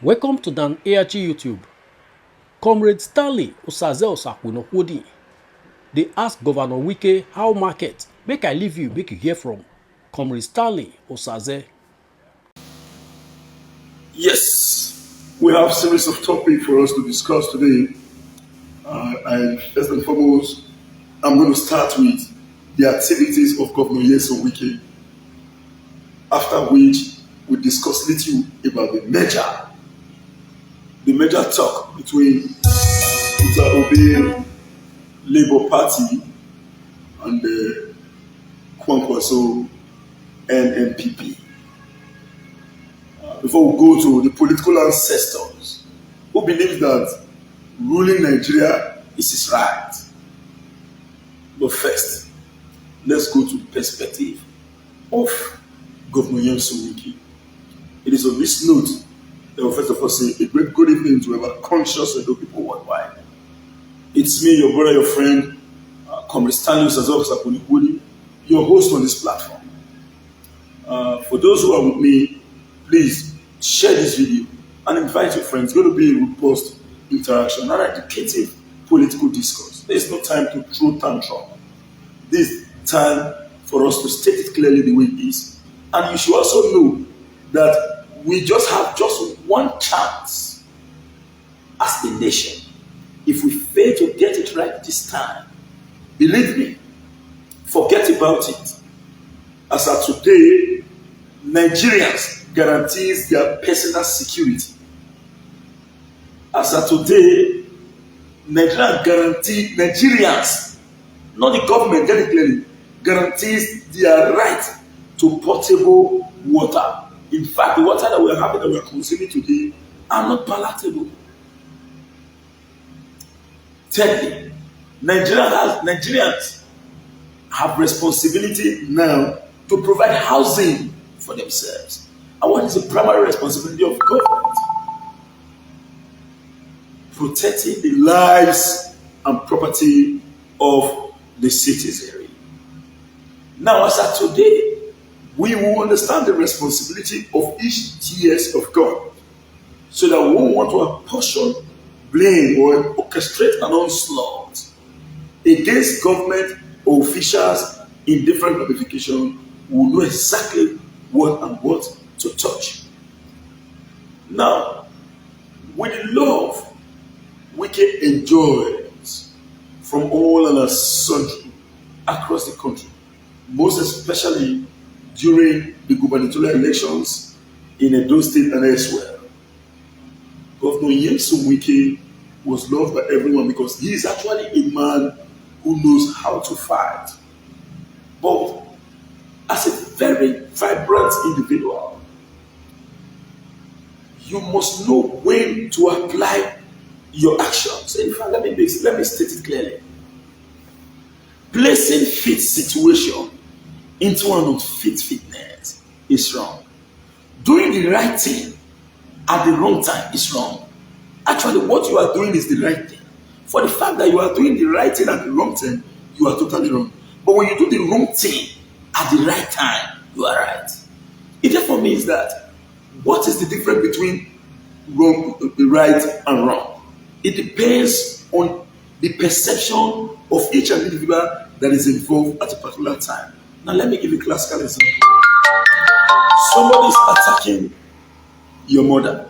Welcome to Dan ARG YouTube. Comrade Stanley Osaze Osakwinokwodi. They ask Governor Wike how market. Make I leave you, make you hear from Comrade Stanley Osaze. Yes, we have a series of topics for us to discuss today. And first and foremost, I'm going to start with the activities of Governor Wike. After which, we discuss little about the major talk between Peter Obi, Labour Party, and the Kwonkwaso NNPP. Before we go to the political ancestors who believe that ruling Nigeria is his right. But first, let's go to the perspective of Governor Wike. It is on this note that I will first of all say a great good evening to our conscious Edo people worldwide. It's me, your brother, your friend, Comrade Stanley Osaze, your host on this platform. For those who are with me, please share this video and invite your friends. It's going to be a robust interaction, an educative political discourse. There's no time to throw tantrum. This is time for us to state it clearly the way it is. And you should also know that we just have just one chance as a nation. If we fail to get it right this time, believe me, forget about it. As of today, Nigerians guarantees their personal security. As of today, Nigerians, not the government, get it clearly, guarantees their right to potable water. In fact, the water that we're having, that we're consuming today, are not palatable. Thirdly, Nigerians have responsibility now to provide housing for themselves. And what is the primary responsibility of government? Protecting the lives and property of the citizenry. Now, as of today, we will understand the responsibility of each TS of God, so that we won't want to apportion blame or orchestrate an onslaught against government or officials in different ramifications. We will know exactly what to touch. Now, with the love Wike enjoys from all and sundry across the country, most especially during the gubernatorial elections in Edo State and elsewhere, Governor Wike was loved by everyone because he is actually a man who knows how to fight. But as a very vibrant individual, you must know when to apply your actions. In fact, let me state it clearly. Placing fit situation into an unfit fitness is wrong. Doing the right thing at the wrong time is wrong. Actually, what you are doing is the right thing. For the fact that you are doing the right thing at the wrong time, you are totally wrong. But when you do the wrong thing at the right time, you are right. It therefore means that what is the difference between right and wrong? It depends on the perception of each individual that is involved at a particular time. Now, let me give you a classical example. Somebody is attacking your mother.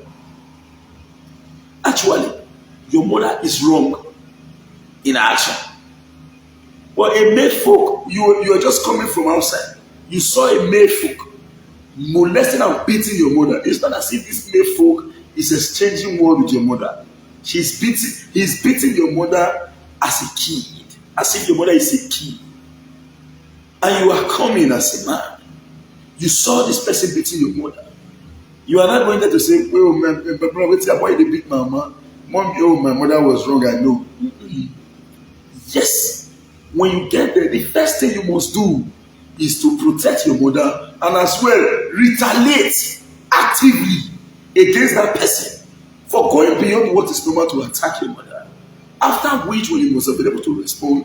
Actually, your mother is wrong in action. But a male folk, you are just coming from outside. You saw a male folk molesting and beating your mother. It's not as if this male folk is exchanging word with your mother. He's beating your mother as a kid, as if your mother is a kid. And you are coming as a man. You saw this person beating your mother. You are not going there to say, "Oh, why they beat my mama? Mom, oh, my mother was wrong, I know." Yes. When you get there, the first thing you must do is to protect your mother and as well retaliate actively against that person for going beyond what is normal to attack your mother. After which, when you must have been able to respond,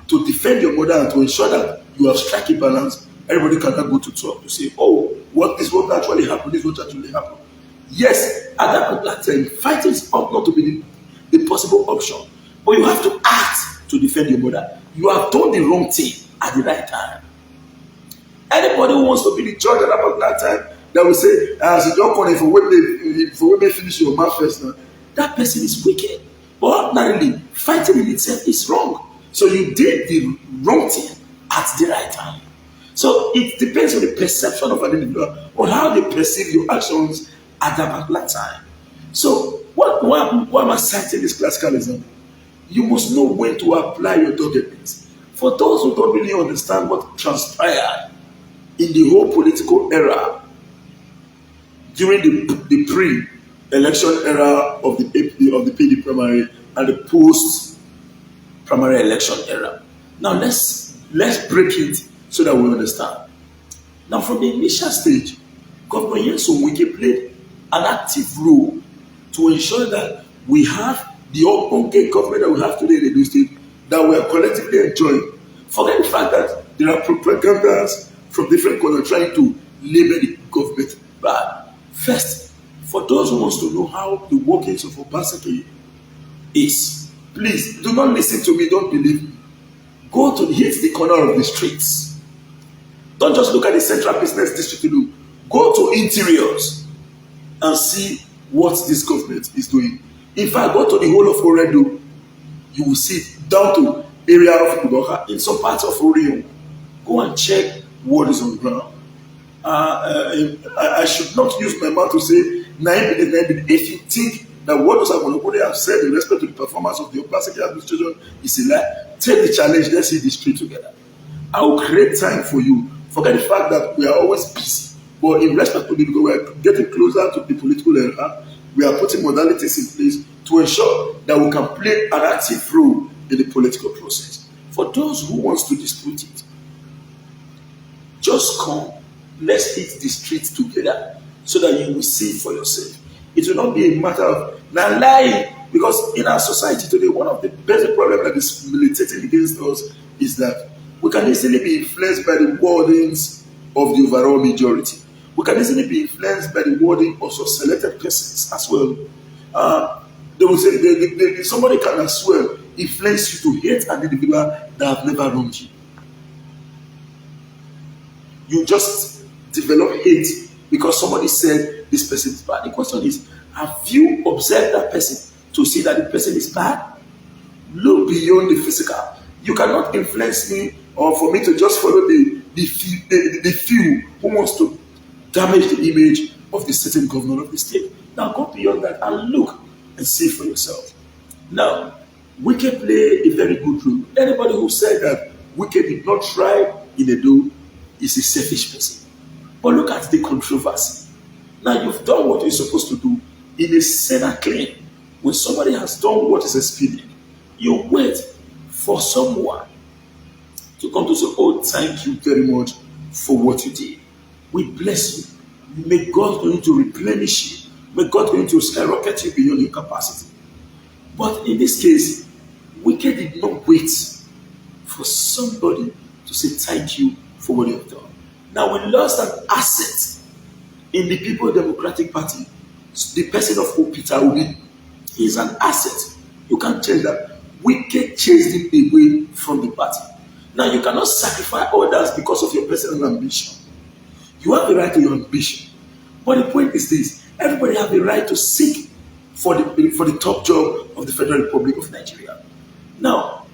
to defend your mother and to ensure that you have struck a balance, everybody cannot go to talk to say, "Oh, what actually happened, this is what actually happened." Yes, at that particular time, fighting ought not to be the possible option. But you have to act to defend your mother. You have done the wrong thing at the right time. Anybody who wants to be the judge at that particular time that will say, as you don't call for when they finish your mouth first now, that person is wicked. But ordinarily, fighting in itself is wrong. So you did the wrong thing at the right time. So it depends on the perception of an individual on how they perceive your actions at that particular time. So why am I citing this classical example? You must know when to apply your doggedness. For those who don't really understand what transpired in the whole political era during the pre-election era of the PD primary and the post-primary election era. Now let's break it so that we understand. Now from the initial stage, Governor Nyesom Wike played an active role to ensure that we have the open government that we have today in Edo State that we are collectively enjoying. Forget the fact that there are propagandas from different corners trying to label the government bad. First, for those who want to know how the workings of Obaseki is, please do not listen to me, don't believe me. Go to hit the corner of the streets. Don't just look at the central business district to do. Go to interiors and see what this government is doing. In fact, go to the whole of Oredo, you will see it down to area of Ibudoka, in some parts of Orion. Go and check what is on the ground. I should not use my mouth to say 9 billion. If you think that what those Abolokode have said in respect to the performance of the Obaseki administration is a lie, take the challenge, let's see the street together. I will create time for you. Forget the fact that we are always busy. But in respect to the because we are getting closer to the political era, we are putting modalities in place to ensure that we can play an active role in the political process. For those who want to dispute it, just come, let's hit the streets together so that you will see it for yourself. It will not be a matter of now lying, because in our society today, one of the basic problems that is militating against us is that we can easily be influenced by the wordings of the overall majority. We can easily be influenced by the wording of some selected persons as well. They will say somebody can as well influence you to hate an individual that have never wronged you. You just develop hate because somebody said this person is bad. The question is, have you observed that person to see that the person is bad? Look beyond the physical. You cannot influence me or for me to just follow the few who wants to damage the image of the certain governor of the state. Now go beyond that and look and see for yourself. Now, Wike play a very good role. Anybody who said that Wike did not try in Edo is a selfish person. But look at the controversy. Now you've done what you're supposed to do in a Senate claim. When somebody has done what is expedient, you wait for someone to come to say, oh, thank you very much for what you did. We bless you. May God continue to replenish you. May God continue to skyrocket you beyond your capacity. But in this case, Wike did not wait for somebody to say thank you for what you have done. Now we lost an asset in the People Democratic Party. The person of Peter Obi is an asset. You can't change that. Wike chased him away from the party. Now you cannot sacrifice others because of your personal ambition. You have the right to your ambition. But the point is this: everybody has the right to seek for the top job of the Federal Republic of Nigeria. Now,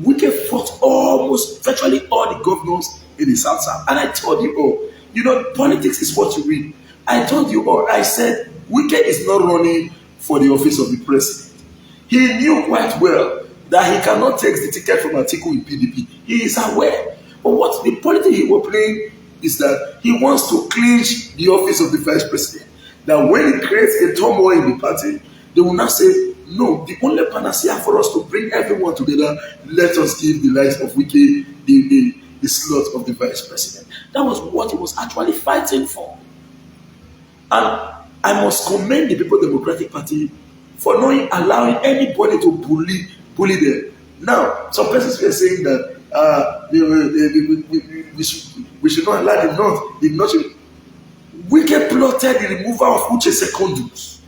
Wike fought almost virtually all the governors in the South. And I told you all, politics is what you read. I told you all, I said, Wike is not running for the office of the president. He knew quite well that he cannot take the ticket from Atiku in PDP. He is aware. But what the politics he was playing is that he wants to clinch the office of the vice president. That when he creates a turmoil in the party, they will not say, no, the only panacea for us to bring everyone together, let us give the life of Wike the slot of the vice president. That was what he was actually fighting for. And I must commend the People Democratic Party for not allowing anybody to bully them. Now, some persons were saying that we should not allow the North. Wike plotted the removal of Uche Secondus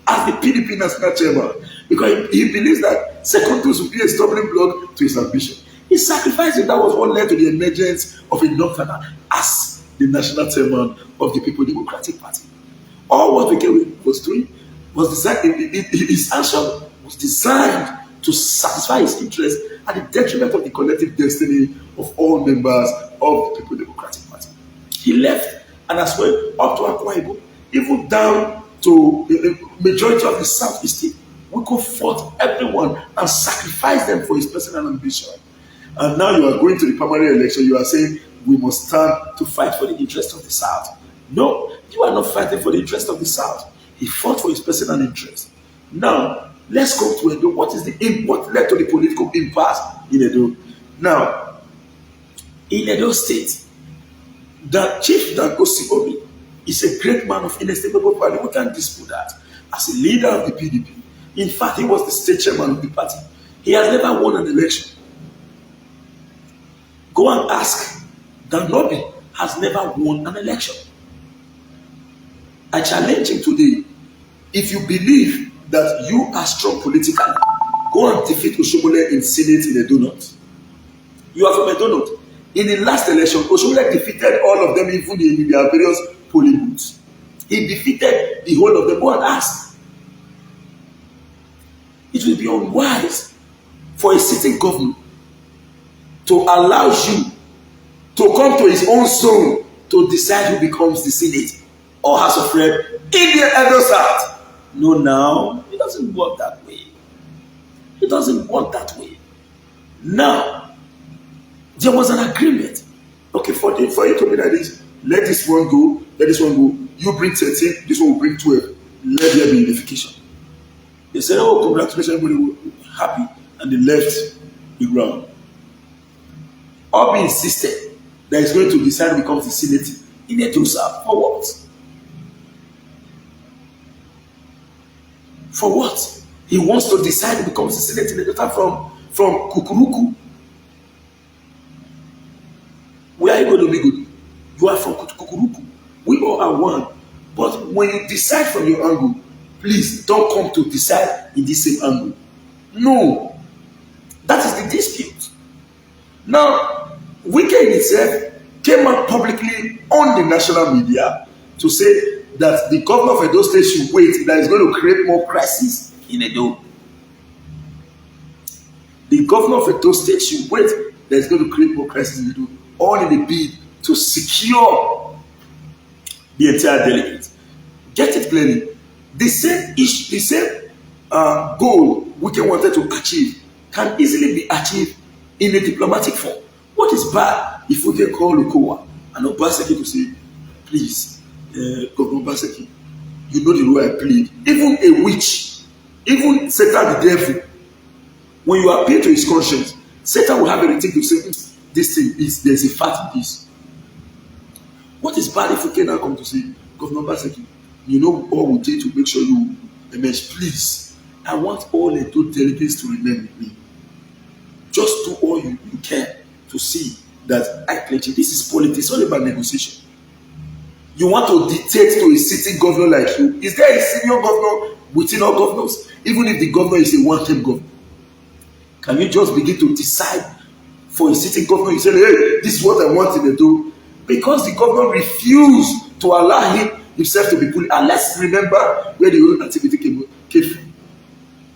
as the PDP national chairman because he believes that Secondus will be a stumbling block to his ambition. He sacrificed it. That was what led to the emergence of a northerner as the national chairman of the People Democratic Party. All what Wike was doing was designed, his action was designed to satisfy his interests at the detriment of the collective destiny of all members of the People Democratic Party. He left, and as well up to Akwa Ibom, even down to the majority of the southeast state, Wike fought everyone and sacrificed them for his personal ambition. And now you are going to the primary election, you are saying we must stand to fight for the interest of the South. No, you are not fighting for the interest of the South. He fought for his personal interest. Now, let's go to Edo. What led to the political impasse in Edo? Now, in Edo State, the Chief Dangote Obi is a great man of inestimable value. We can't dispute that. As a leader of the PDP, in fact, he was the state chairman of the party. He has never won an election. Go and ask that Nobi has never won an election. I challenge him today. If you believe that you are strong politically, go and defeat Oshomole in Senate in Edo North. You are from Edo North. In the last election, Oshomole defeated all of them, even in their various polling booths. He defeated the whole of them. Go and ask. It will be unwise for a sitting governor to allow you to come to his own zone to decide who becomes the Senate or House of Rep in the Edo South. No, now, it doesn't work that way. It doesn't work that way. Now, there was an agreement. Okay, for you to be like this, let this one go, let this one go. You bring 13, this one will bring 12. Let there be unification. They said, oh, congratulations, everybody was happy, and they left the ground. Obi insisted that he's going to decide who becomes the Senate in Edo South. For what? For what? He wants to decide who becomes the Senate in Edo South from Kukuruku. Where are you going to be good? You are from Kukuruku. We all are one. But when you decide from your angle, please don't come to decide in the same angle. No. That is the dispute. Now, Wike in itself came out publicly on the national media to say that the governor of Edo State should wait, that is going to create more crisis in Edo. The governor of Edo State should wait, that is going to create more crisis in Edo, all in the bid to secure the entire delegate. Get it clearly. The same goal Wike wanted to achieve can easily be achieved in a diplomatic form. What is bad if we can call Lukowa and Obaseki to say, please, Governor Obaseki, you know the role I played. Even a witch, even Satan the devil, when you appeal to his conscience, Satan will have everything to say, this thing is, there's a fact in this. What is bad if we can now come to say, Governor Obaseki, you know all we did to make sure you emerge, please. I want all the two delegates to remain with me. Just do all you can to see that I pledge. This is politics, it's all about negotiation. You want to dictate to a sitting governor like you. Is there a senior governor within all governors? Even if the governor is a one-term governor, can you just begin to decide for a sitting governor? You say, hey, this is what I want to do. Because the governor refused to allow himself to be pulled. And let's remember where the whole activity came from.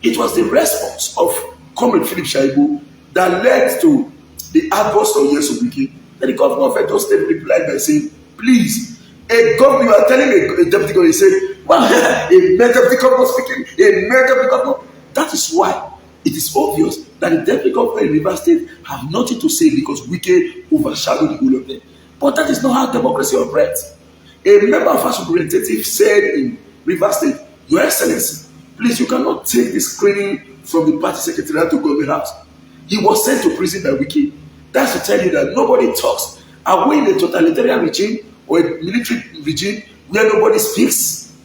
It was the response of Comrade Philip Shaibu that led to the outburst of Yesu Wike. And the governor of Edo State replied by saying, please, a governor, you are telling a deputy governor, he said, well, a deputy governor speaking, a deputy governor. That is why it is obvious that the deputy governor in Rivers State have nothing to say because Wike overshadowed the whole of them. But that is not how democracy operates. A member of House of Representatives said in Rivers State, Your Excellency, please, you cannot take the screening from the party secretariat to government house. He was sent to prison by Wike. That's to tell you that nobody talks. Are we in a totalitarian regime or a military regime where nobody speaks?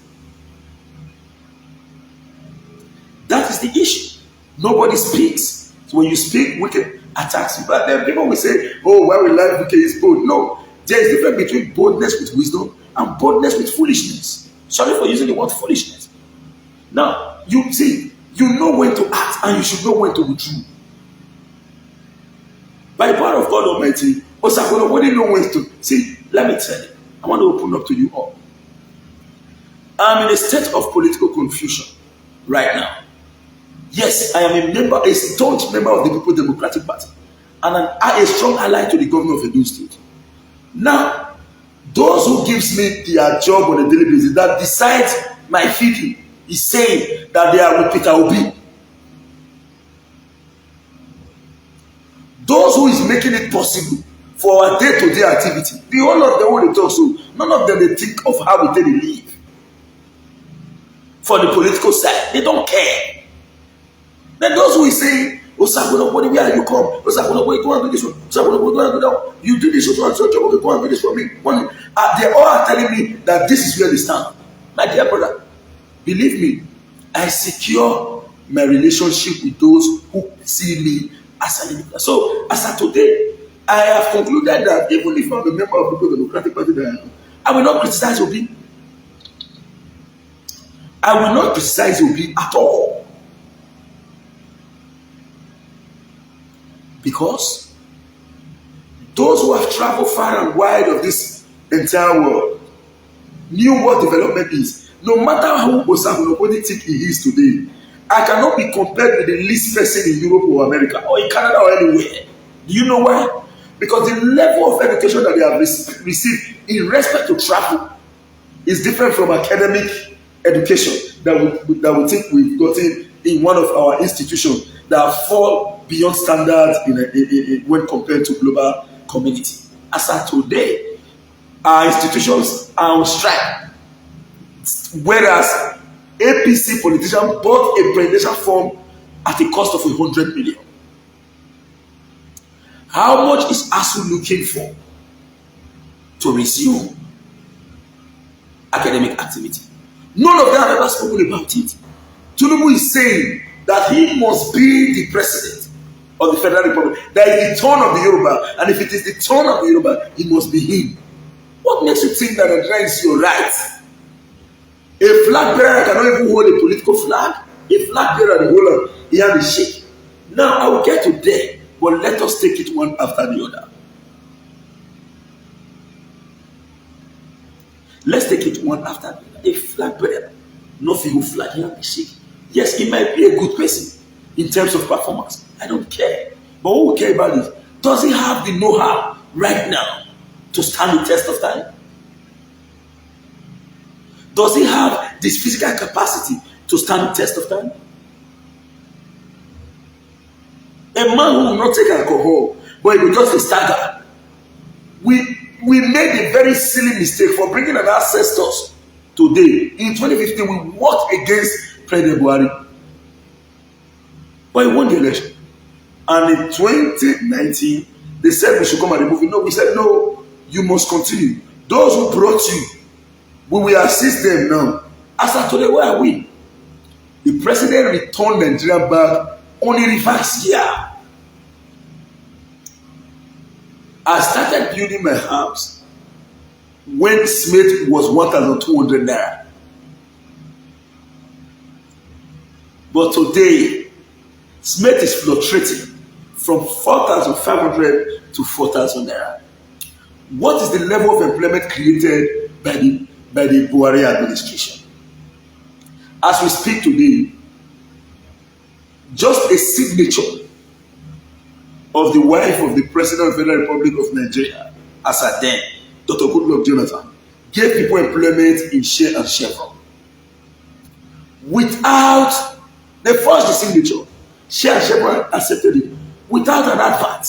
That is the issue. Nobody speaks. So when you speak, Wike attacks you. But then people will say, oh, why we like Wike is bold. No, there is a difference between boldness with wisdom and boldness with foolishness. Sorry for using the word foolishness. Now, you see, you know when to act and you should know when to withdraw. By the power of God Almighty, Osakwano wouldn't know when to. See, let me tell you, I want to open up to you all. I'm in a state of political confusion right now. Yes, I am a member, a staunch member of the People's Democratic Party, and a strong ally to the governor of Edo State. Now, those who gives me their job on a daily basis, that decides my feeding, is saying that they are with Peter Obi. Those who is making it possible for our day-to-day activity, the whole of them when they talk so, none of them they think of how we take the leave. For the political side, they don't care. Then those who is saying, Osakwano, where are you come? Osakwano, go and do this one. Osakwano, go and do that one. You do this one, so go and do this for me. They all are telling me that this is where they stand. My dear brother, believe me, I secure my relationship with those who see me as a leader. So, as of today, I have concluded that even if I'm a member of the People's Democratic Party, I will not criticize Obi. I will not criticize Obi at all. Because those who have traveled far and wide of this entire world knew what development is. No matter how politic he is today, I cannot be compared with the least person in Europe or America or in Canada or anywhere. Do you know why? Because the level of education that they have received in respect to travel is different from academic education that we think we've gotten in one of our institutions that fall beyond standards when compared to global community. As of today, our institutions are on strike, whereas APC politicians bought a presidential form at a cost of 100 million. How much is ASU looking for to resume academic activity? None of them have ever spoken about it. Tinubu is saying that he must be the president of the Federal Republic. That is the turn of the Yoruba, and if it is the turn of the Yoruba, it must be him. What makes you think that Nigeria is your right? A flag bearer cannot even hold a political flag. A flag bearer, the holder, he has a shake. Now I will get to there, but let us take it one after the other. Let's take it one after the other. A flag bearer, nothing who flag, he has a shake. Yes, he might be a good person in terms of performance. I don't care. But what we care about is, does he have the know-how right now to stand the test of time? Does he have this physical capacity to stand the test of time? A man who will not take alcohol, but he will just be staggered. We made a very silly mistake for bringing an ancestors today. In 2015, we worked against President Buhari. But he won the election. And in 2019, they said we should come and remove it. No, we said, no, you must continue. Those who brought you, we will assist them now. As of today, where are we? The president returned Nigeria back on a reverse gear. I started building my house when Smith was 1,200 naira. But today, Smith is fluctuating from 4,500 to 4,000 naira. What is the level of employment created by the Buhari administration? As we speak today, just a signature of the wife of the President of the Federal Republic of Nigeria, as at then, Dr. Goodluck Jonathan, gave people employment in Shell and Chevron. Without the first signature, Shell and Chevron accepted it without an advert.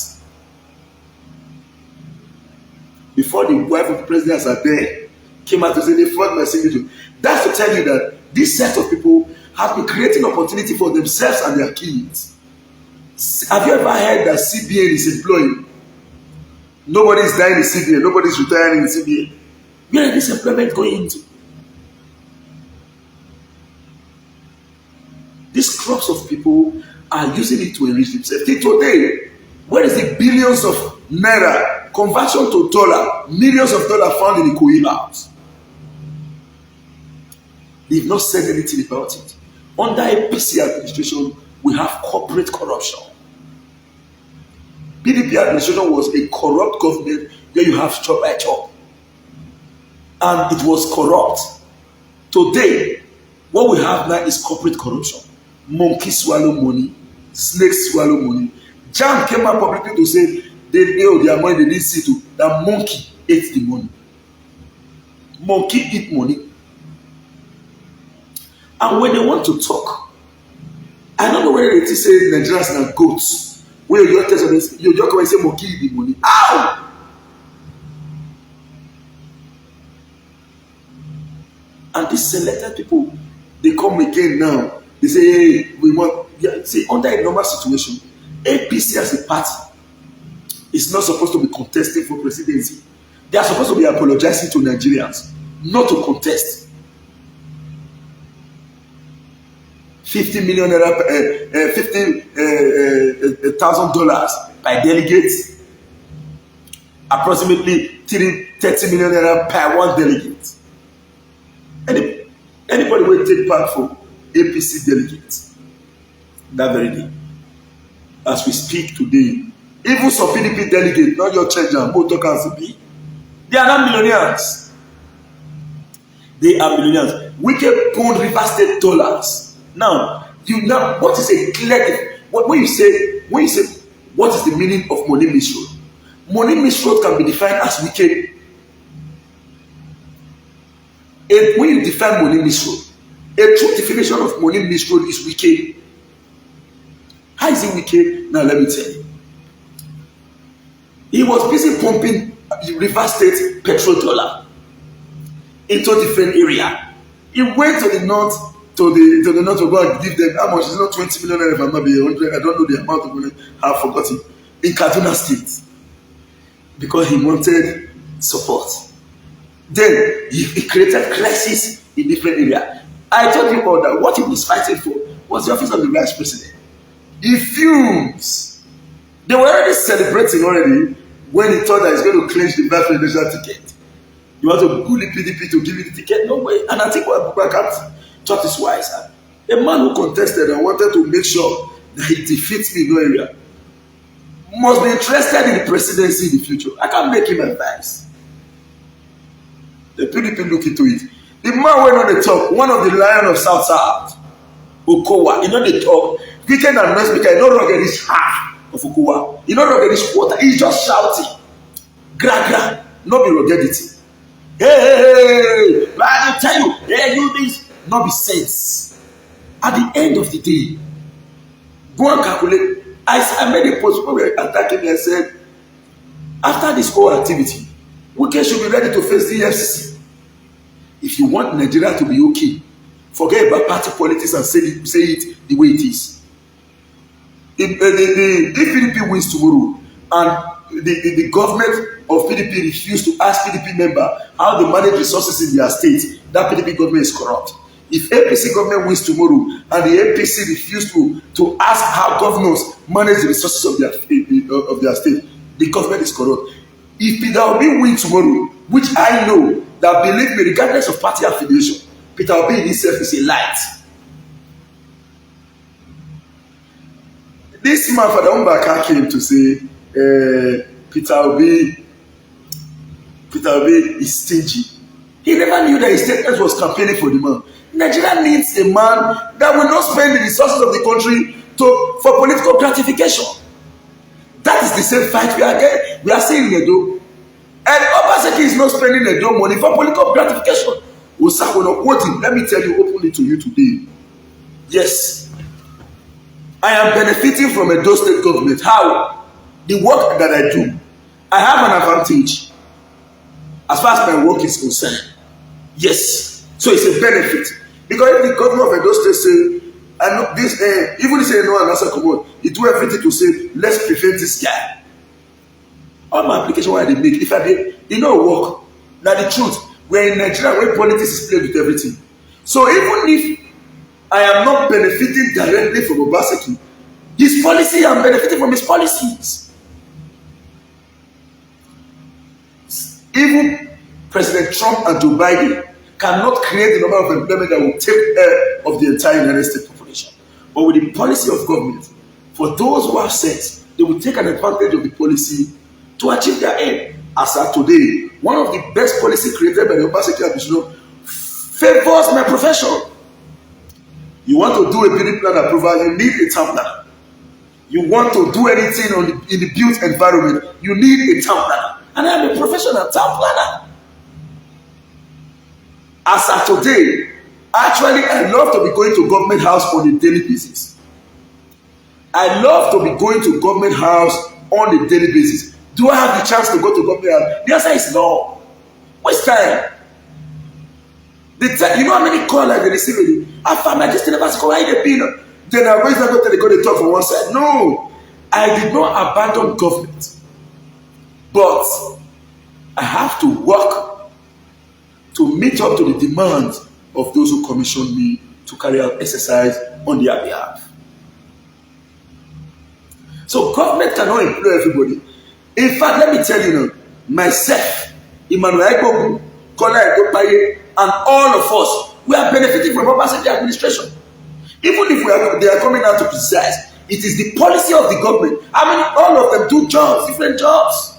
Before the wife of the president, as at then, came out to say they fraud my signature. That's to tell you that this set of people have been creating opportunity for themselves and their kids. Have you ever heard that CBN is employing? Nobody is dying in CBN, nobody is retiring in CBN. Where is this employment going into? These crops of people are using it to enrich themselves. Today, where is the billions of naira conversion to dollar, millions of dollars found in the Ikoyi house? They've not said anything about it. Under APC administration, we have corporate corruption. PDP administration was a corrupt government where you have chop by chop. And it was corrupt. Today, what we have now is corporate corruption. Monkey swallow money, snake swallow money. Jam came out publicly to say they owe their money, they didn't see to that monkey ate the money. Monkey eat money. And when they want to talk, I don't know whether they say Nigerians are goats. Where you just tell them, you just come and say monkey eat the money. Ow! And these selected people, they come again now. They say, hey, we want, yeah, see, under a normal situation, APC as a party is not supposed to be contesting for presidency. They are supposed to be apologizing to Nigerians, not to contest. 50 million naira, $50,000 by delegates, approximately 30 million naira per one delegate. Anybody will take part for APC delegates that very day. As we speak today, even some PDP delegates, not your church and both be, they are not millionaires. They are millionaires. Wike pawned River State dollars. Now, what is a clear? When you say what is the meaning of money misroad? Money misroad can be defined as Wike. When you define money misroad, a true definition of money misroad is Wike. How is it Wike? Now let me tell you. He was busy pumping River State petrodollar into different area. He went to the north to go and give them how much? It's not 20 million if I'm not be 100. I don't know the amount of money. I've forgotten. In Kaduna State, because he wanted support. Then he created crisis in different areas. I told you all that what he was fighting for was the office of the vice president. He fumes. They were already celebrating already when he thought that he's going to clinch the vice presidential ticket. You want to bully PDP to give you the ticket? No way. And I think what can't thought is wise. A man who contested and wanted to make sure that he defeats me in no area must be interested in the presidency in the future. I can't make him advise. The PDP look into it. The man went on the top, one of the lion of South South, Okowa, you know the top, weekend and next speaker, you know not get this half of Okowa, you know not get this quarter, he's just shouting, gra gra, not be ruggedity. Hey, I tell you, hey, you this, not be sense. At the end of the day, go and calculate. I made a post, people were attacking me and said, after this whole activity, Wike should be ready to face the FCC. If you want Nigeria to be okay, forget about party politics and say it the way it is. If PDP wins tomorrow and the government of PDP refuse to ask PDP member how they manage resources in their state, that PDP government is corrupt. If APC government wins tomorrow and the APC refuse to ask how governors manage the resources of their state, the government is corrupt. If Peter Obi wins tomorrow, which I know that, believe me, regardless of party affiliation, Peter Obi in himself is a light. This man, Father Umbaka, came to say Peter Obi is stingy. He never knew that his statement was campaigning for the man. Nigeria needs a man that will not spend the resources of the country for political gratification. That is the same fight we are seeing in Edo. And Obaseki is not spending Edo money for political gratification. Let me tell you openly to you today. Yes, I am benefiting from Edo state government. How? The work that I do, I have an advantage as far as my work is concerned. Yes, so it's a benefit. Because if the governor of Edo State say, I know this, even if say no and answer commode, he do everything to say, let's prevent this guy. All my application why they make, if I did, it don't work. Now the truth, we're in Nigeria where politics is played with everything. So even if I am not benefiting directly from Obaseki, his policy, I'm benefiting from his policies. Even President Trump and Joe Biden, cannot create the number of employment that will take care of the entire United States population. But with the policy of government, for those who have sense, they will take an advantage of the policy to achieve their aim. As at today, one of the best policy created by the Obaseki administration favors my profession. You want to do a building plan approval, you need a town planner. You want to do anything in the built environment, you need a town planner. And I am a professional town planner. As at today, actually, I love to be going to government house on a daily basis. I love to be going to government house on a daily basis. Do I have the chance to go to government house? The answer is no. Waste time. You know how many calls I receive? I found my just never call the bill. Then I always go to the talk from one side. No, I did not abandon government, but I have to work to meet up to the demands of those who commissioned me to carry out exercise on their behalf. So government cannot employ everybody. In fact, let me tell you now, myself, Emmanuel Ekpogu, Kola Edopaye, and all of us, we are benefiting from Obaseki administration. Even if they are coming out to criticize, it is the policy of the government. I mean, all of them do jobs, different jobs.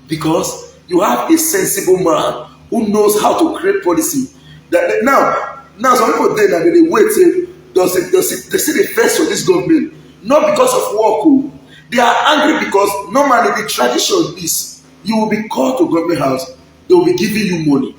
Because you have a sensible man who knows how to create policy. Now some people think that they wait till they see the face of this government, not because of work. They are angry because normally the tradition is you will be called to government house, they will be giving you money.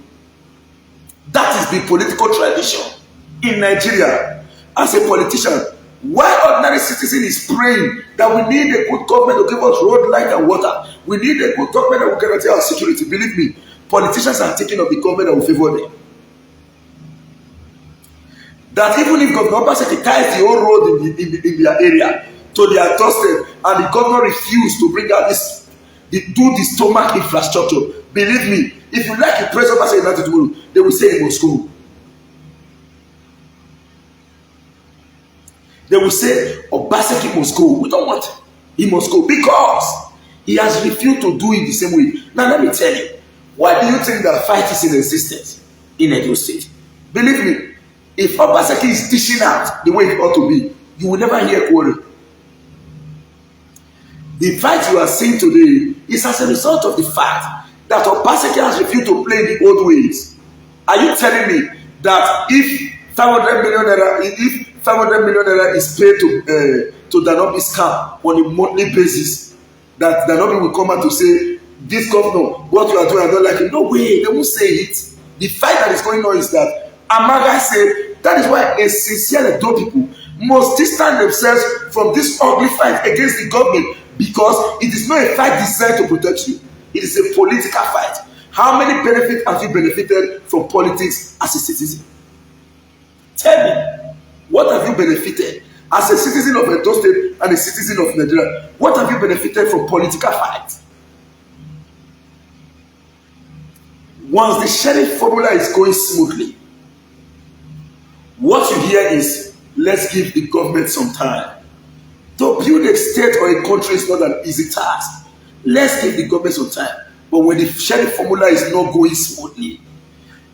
That is the political tradition in Nigeria. As a politician, why ordinary citizen is praying that we need a good government to give us road, light, and water. We need a good government that will guarantee our security. Believe me, politicians are taking of the government that will favor them. That even if Governor Obaseki ties the whole road in their area to their doorstep, and the governor refused to bring out do the stomach infrastructure, believe me, if you like to press Obaseki not to do, they will say he must go. They will say Obaseki must go. We don't want him. He must go because he has refused to do it the same way. Now let me tell you, why do you think that fight is in existence in Edo State? Believe me, if Obaseki is dishing out the way it ought to be, you will never hear quarrel. The fight you are seeing today is as a result of the fact that Obaseki has refused to play the old ways. Are you telling me that if 500 million naira is paid to Danobi's camp on a monthly basis, that Danobi will come out to say, this governor, what you are doing, I don't like it? No way, they won't say it. The fight that is going on is that Amaga said that is why a sincere Edo people must distance themselves from this ugly fight against the government, because it is not a fight designed to protect you. It is a political fight. How many benefits have you benefited from politics as a citizen? Tell me, what have you benefited as a citizen of Edo State and a citizen of Nigeria? What have you benefited from political fight? Once the sheriff formula is going smoothly, what you hear is, let's give the government some time. To build a state or a country is not an easy task. Let's give the government some time. But when the sheriff formula is not going smoothly,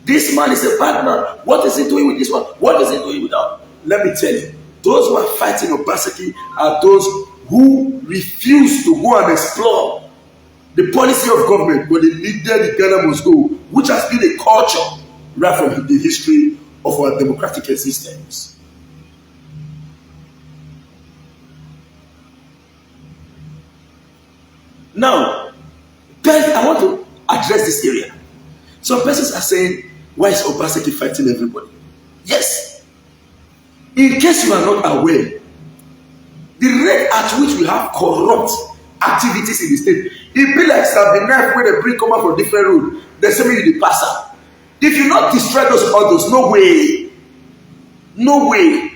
this man is a bad man. What is he doing with this one? What is he doing with that? Let me tell you, those who are fighting Obaseki are those who refuse to go and explore the policy of government, but the leader, the Ghana must go, which has been a culture right from the history of our democratic existence. Now, I want to address this area. Some persons are saying, why is Obaseki fighting everybody? Yes. In case you are not aware, the rate at which we have corrupt activities in the state, it be like the knife where they bring come out from different road. They say maybe the passer. If you not destroy those others, no way. No way.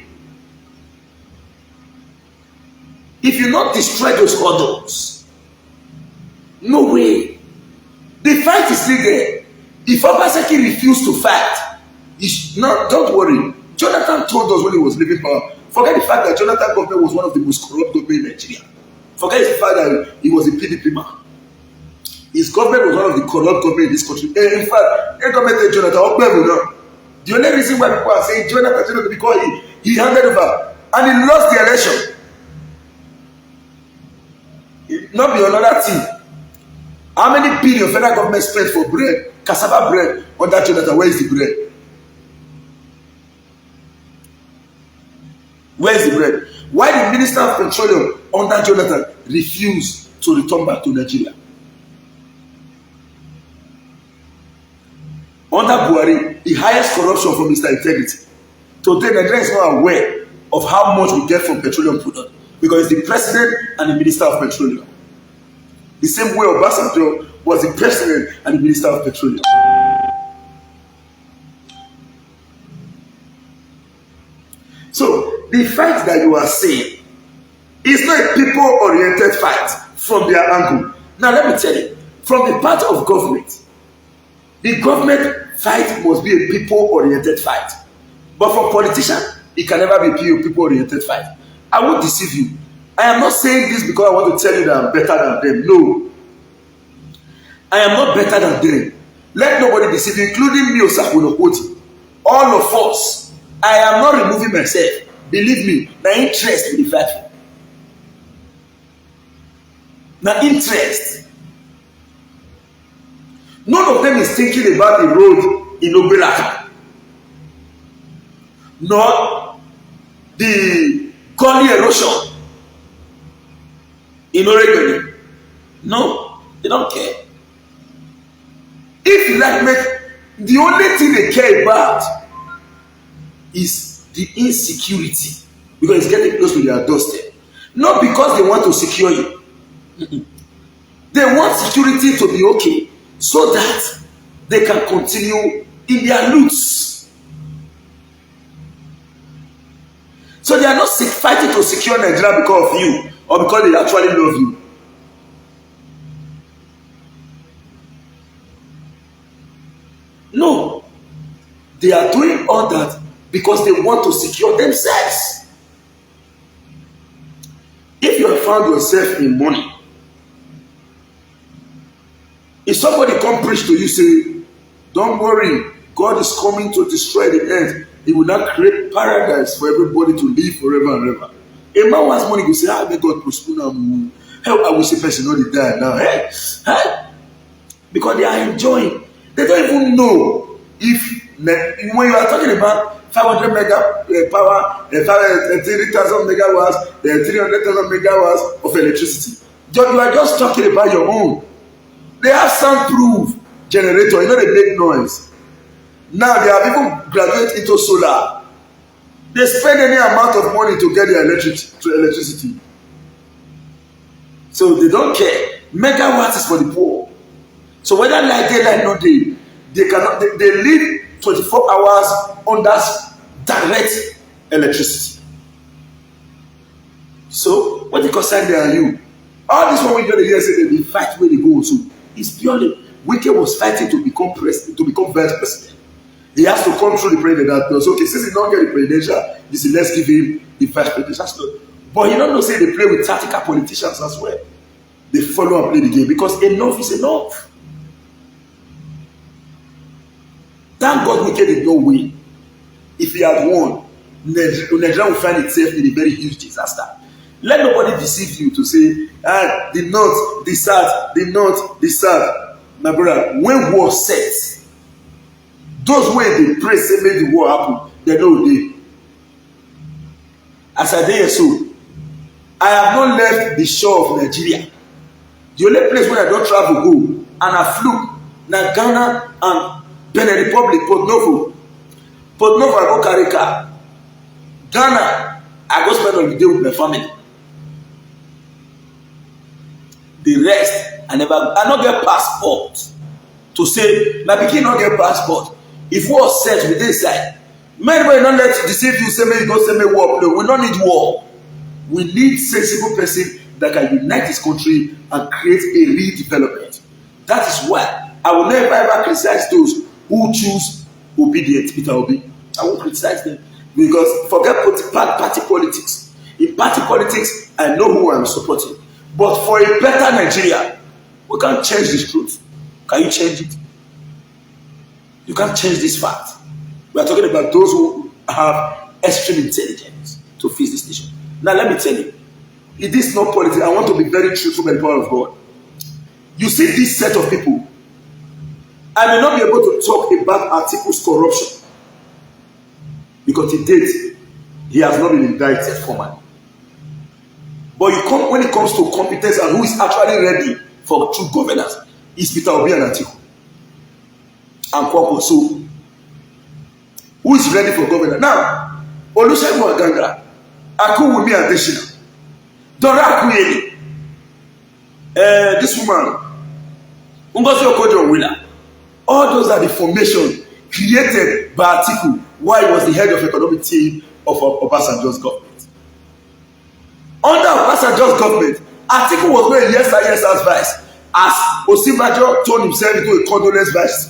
If you not destroy those others, no way. The fight is still there. If Obaseki refused to fight, no, don't worry. Jonathan told us when he was leaving power. Forget the fact that Jonathan government was one of the most corrupt government in Nigeria. Forget the fact that he was a PDP man. His government was one of the corrupt government in this country. In fact, a government Jonathan Okpebholo now. The only reason why people are saying Jonathan because he handed over and he lost the election. Not be another thing. How many billion federal government spent for bread, cassava bread, under Jonathan? Where is the bread? Where is the bread? Why the Minister of Petroleum under Jonathan refused to return back to Nigeria? Under Buhari, the highest corruption from Mr. Integrity. Today, Nigeria is not aware of how much we get from petroleum product because it's the president and the Minister of Petroleum. The same way Obasanjo was the president and the Minister of Petroleum. So, the fight that you are saying is not a people-oriented fight from their angle. Now, let me tell you, from the part of government, the government fight must be a people-oriented fight. But for politicians, it can never be a people-oriented fight. I won't deceive you. I am not saying this because I want to tell you that I'm better than them. No. I am not better than them. Let nobody deceive you, including me, Osakwinokoti. All of us. I am not removing myself. Believe me, my interest in the fight. My interest. None of them is thinking about the road in Obelaka, nor the gully erosion in Oregon. No, they don't care. If you like make, the only thing they care about is the insecurity because it's getting close to their doorstep. Not because they want to secure you. They want security to be okay so that they can continue in their loots. So they are not fighting to secure Nigeria because of you or because they actually love you. No. They are doing all that because they want to secure themselves. If you have found yourself in money, if somebody come preach to you, say, don't worry, God is coming to destroy the earth. He will not create paradise for everybody to live forever and ever. A man wants money, go say, ah, may God postpone him. How I wish a person not die now. Hey? Hey? Because they are enjoying. They don't even know if, when you are talking about 500 mega power, 3,000 megawatts, 300,000 megawatts of electricity. You are just talking about your own. They have soundproof generator, you know they make noise. Now they have even graduated into solar. They spend any amount of money to get their electricity. So they don't care. Megawatts is for the poor. So whether like day, like no day, they cannot. They live 24 hours under direct electricity. So what the concern there are you? All this one we do here say they fight where they go to. It's purely Wike was fighting to become president, to become vice president. He has to come through the president. So okay, since he don't get the presidential, this is let's give him the vice presidential. But he don't know say they play with tactical politicians as well. They follow and play the game because enough is enough. Thank God Wike did not win. If he had won, Nigeria will find itself in a very huge disaster. Let nobody deceive you to say, ah, the north, the south, the north, the south. My brother, when war sets, those way they pray say make the war happen, they know they. As I dey so, I have not left the shore of Nigeria. The only place where I don't travel go, and I flew, na Ghana and Benin Republic, Port Novo. Port Novo I go carry car. Ghana, I go spend holiday with my family. The rest, I not get passport to say my pikin not get passport. If war set with this side, many people don't let deceive you. Say me you go say me war. No, we don't need war. We need sensible person that can unite this country and create a real development. That is why I will never ever criticize those who choose obedient Peter Obi. I won't criticize them because forget party politics. In party politics, I know who I'm supporting. But for a better Nigeria, We can't change this truth. Can you change it? You can't change this fact. We are talking about those who have extreme intelligence to fix this nation. Now let me tell you, it is not politics. I want to be very truthful by the power of God. You see this set of people, I may not be able to talk about Atiku's corruption because to date, he has not been indicted formally. But when it comes to competence and who is actually ready for true governance, is Peter Obi and Atiku. And Kwonkwaso, who is ready for governance. Now, Olusegun Aganga, Akinwumi Adesina, Dora Akuyele, this woman, Ngozi Okonjo-Iweala, all those are the formation created by Atiku while he was the head of economic team of Obasanjo's government. Under Obasanjo's government, Atiku was not a yes vice, as Osinbajo turned himself into a condolence vice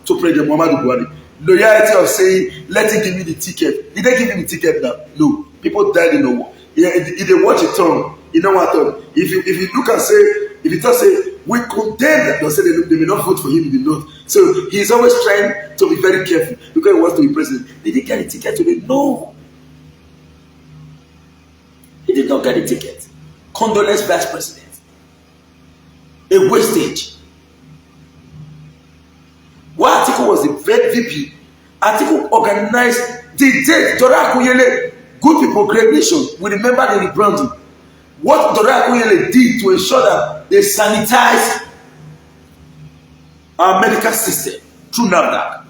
to President Muhammadu Buhari. Loyalty of saying, let him give me the ticket. Did they give him the ticket now? No. People died in the war. If they watch it turn, you know what? If you look and say, if you just say, we condemn that, they'll say they may not vote for him in the north. So he's always trying to be very careful because he wants to be president. Did he get a ticket today? No. He did not get a ticket. Condolence vice president. A wastage. While Atiku was the VP, Atiku organized the day Dora Akuyele, good people, great nation. We remember the rebranding. What Dora Akuyele did to ensure that they sanitize our medical system through NAFDAC.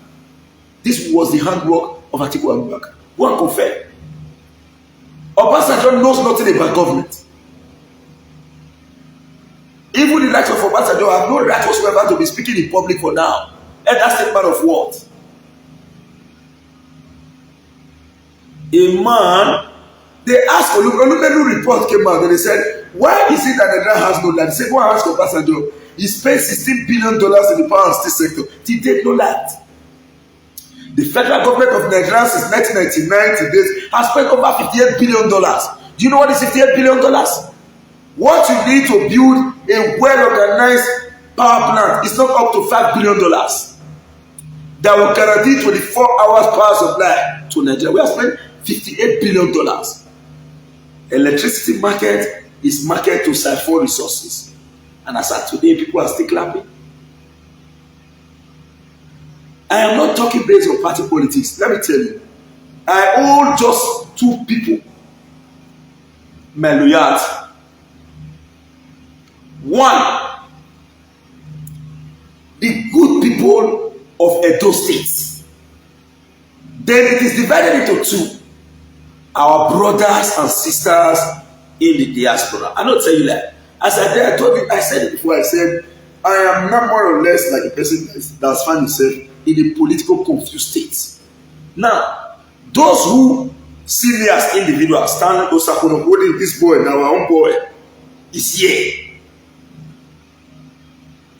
This was the handwork of Atiku Abubakar. Go and confirm. Obasanjo knows nothing about government. Even the likes of Obasanjo have no right whatsoever to be speaking in public for now. And that statement of what? A man, they asked Olumelu report came out and they said, why is it that the Nigeria has no land? They said, go and ask Obasanjo. He spent $16 billion in the power and steel sector. He did no land. The federal government of Nigeria since 1999 to this has spent over $58 billion. Do you know what is $58 billion? What you need to build a well-organized power plant is not up to $5 billion. That will guarantee 24 hours power supply to Nigeria. We have spent $58 billion. Electricity market is market to siphon resources. And as at today, people are still clapping. I am not talking based on party politics. Let me tell you. I owe just two people my loyalty. One, the good people of Edo State. Then it is divided into two. Our brothers and sisters in the diaspora. I don't tell you that. As I told you, I said it before. I said, I am not more or less like a person that's found himself in a political confused state. Now, those who see me as individuals, Stanley Osakono holding this boy, now our own boy, is here.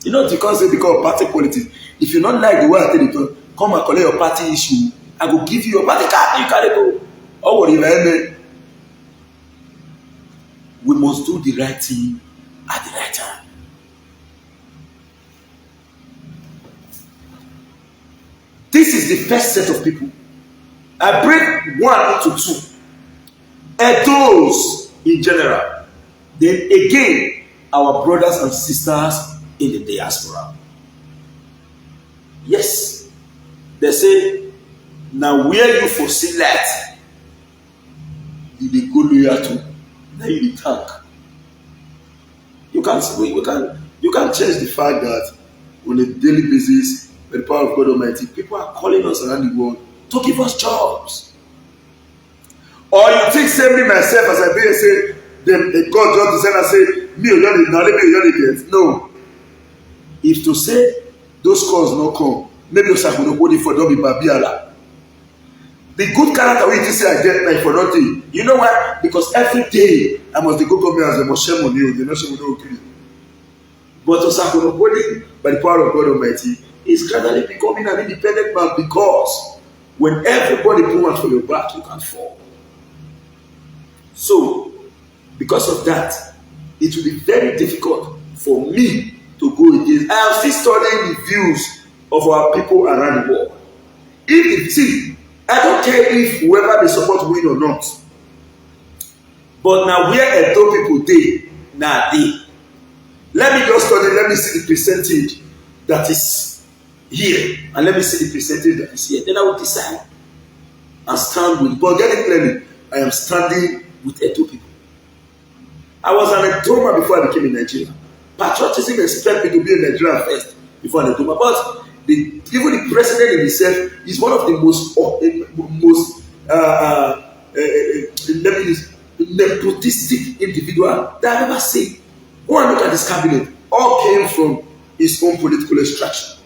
You know, because they become party politics. If you don't like the way I tell you, come and collect your party issue. I will give you your party card. You carry go. Or whatever. We must do the right thing at the right time. This is the first set of people. I break one into two. And those in general. Then again, our brothers and sisters in the diaspora. Yes. They say, now where you foresee that, you be go loyal to, now you be thank. You can't change the fact that on a daily basis, by the power of God Almighty, people are calling us around the world to give us jobs. Or you think, same me myself, as I may say, God just descend and say, me, you get. No. If to say those calls not come, maybe Osakono body for don't be Babiala. The good character we just say I get like for nothing. You know why? Because every day I must go come here as a Moshe Money, the nation will not kill. But Osakono body, by the power of God Almighty, is gradually becoming an independent man because when everybody pulls for your back, you can fall. So, because of that, it will be very difficult for me to go against. I am still studying the views of our people around the world. See, I don't care if whoever they support win or not. But now where Edo people dey, na dey. Let me just study, let me see the percentage that is here, and let me see the percentage that is here. Then I will decide and stand with. But get it clearly, I am standing with Edo people. I was an Edoma before I became a Nigerian. Patriotism expect me to be a Nigerian first before an Edoma. But even the president himself is one of the most nepotistic individual that I've ever seen. Go and look at his cabinet. All came from his own political extraction.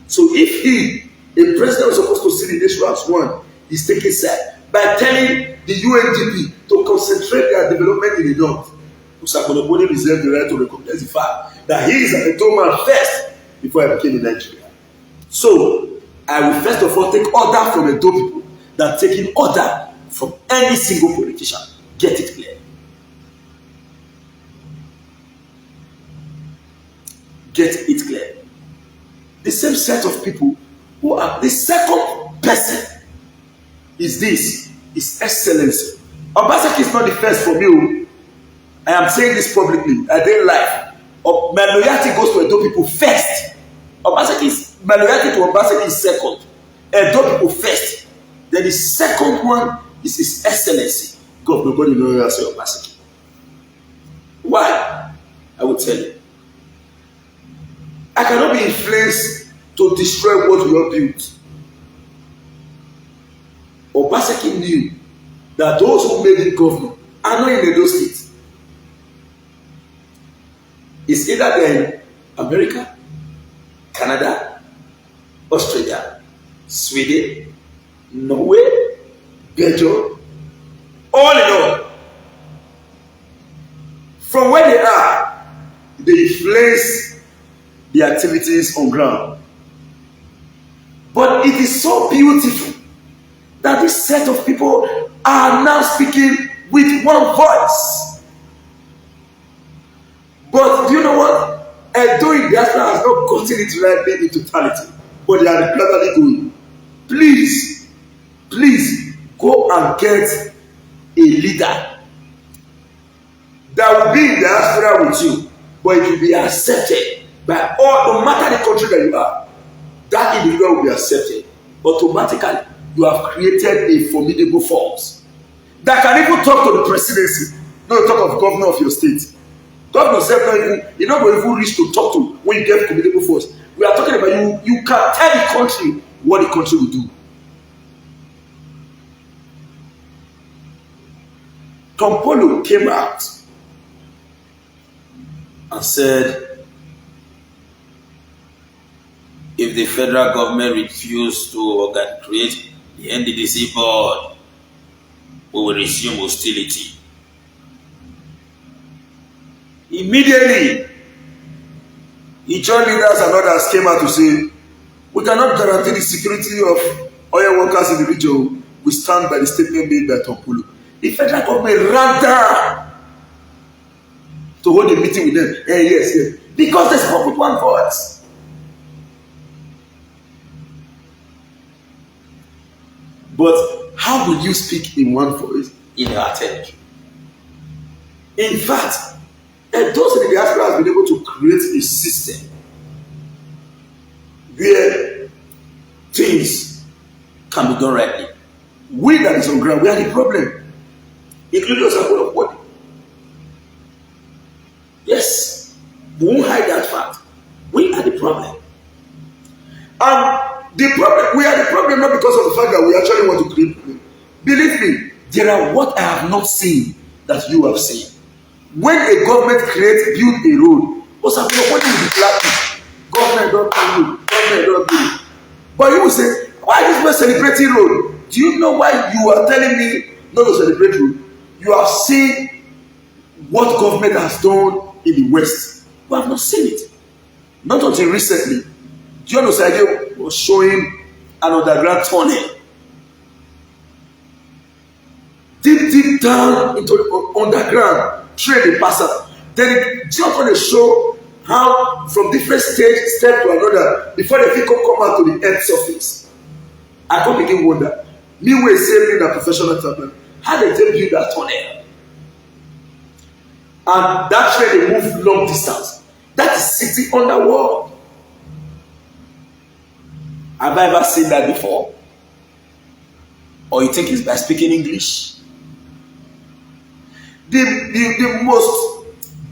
So if he, a president, was supposed to see the nation as one, he's taking side by telling the UNDP to concentrate their development in the north. Usakonobode reserved the right to recognize the fact that he is an Edoman first before I became a Nigerian. So I will first of all take order from Edo people than taking order from any single politician. Get it clear. Get it clear. The same set of people who are the second person is this, is excellency. Obaseki is not the first for me. I am saying this publicly. I didn't lie. My loyalty goes to Edo people first. My loyalty to Obaseki is second. Edo people first. Then the second one is His Excellency. God, nobody knows Obaseki. Why? I will tell you. I cannot be influenced to destroy what we have built. Obaseki knew that those who made him governor are not in Edo State. It's either they're in America, Canada, Australia, Sweden, Norway, Belgium, all in all. From where they are, they influence the activities on ground. But it is so beautiful that this set of people are now speaking with one voice. But do you know what? Edo in diaspora has not gotten it right in totality, but they are gradually going. Please, please go and get a leader that will be in diaspora with you, but it will be accepted by all, no matter the country that you are. That individual will be accepted. Automatically, you have created a formidable force that can even talk to the presidency. No talk of governor of your state. Governor yourself, you're not going to even reach to talk to when you get formidable force. We are talking about you can tell the country what the country will do. Kampolo came out and said, if the federal government refuse to create the NDDC board, we will resume hostility. Immediately, the joint leaders and others came out to say, we cannot guarantee the security of oil workers in the region. We stand by the statement made by Kampolo. The federal government ran down to hold a meeting with them. Yes. Because they spoke with one voice. But how will you speak in one voice in our territory? In fact, those in the diaspora have been able to create a system where things can be done rightly. We that is on ground, we are the problem, including us of body. Yes, we won't hide that fact. We are the problem. The problem, we are the problem not because of the fact that we actually want to create problem. Believe me, there are what I have not seen that you have seen. When a government build a road, what's happening? What is the plan? Government don't do it. Government don't do it. But you will say, why is this celebrating road? Do you know why you are telling me not to celebrate road? You have seen what government has done in the West. We have not seen it. Not until recently. Do you know Sadio was showing an underground tunnel deep down into the underground train the passer. Then just want to show how from different step to another before they fit come out to the earth surface. I come begin wonder, me wey say being a professional traveler, how they take build that tunnel? And that train dey move long distance. That is sitting underwater. Have I ever seen that before? Or you think it's by speaking English? The most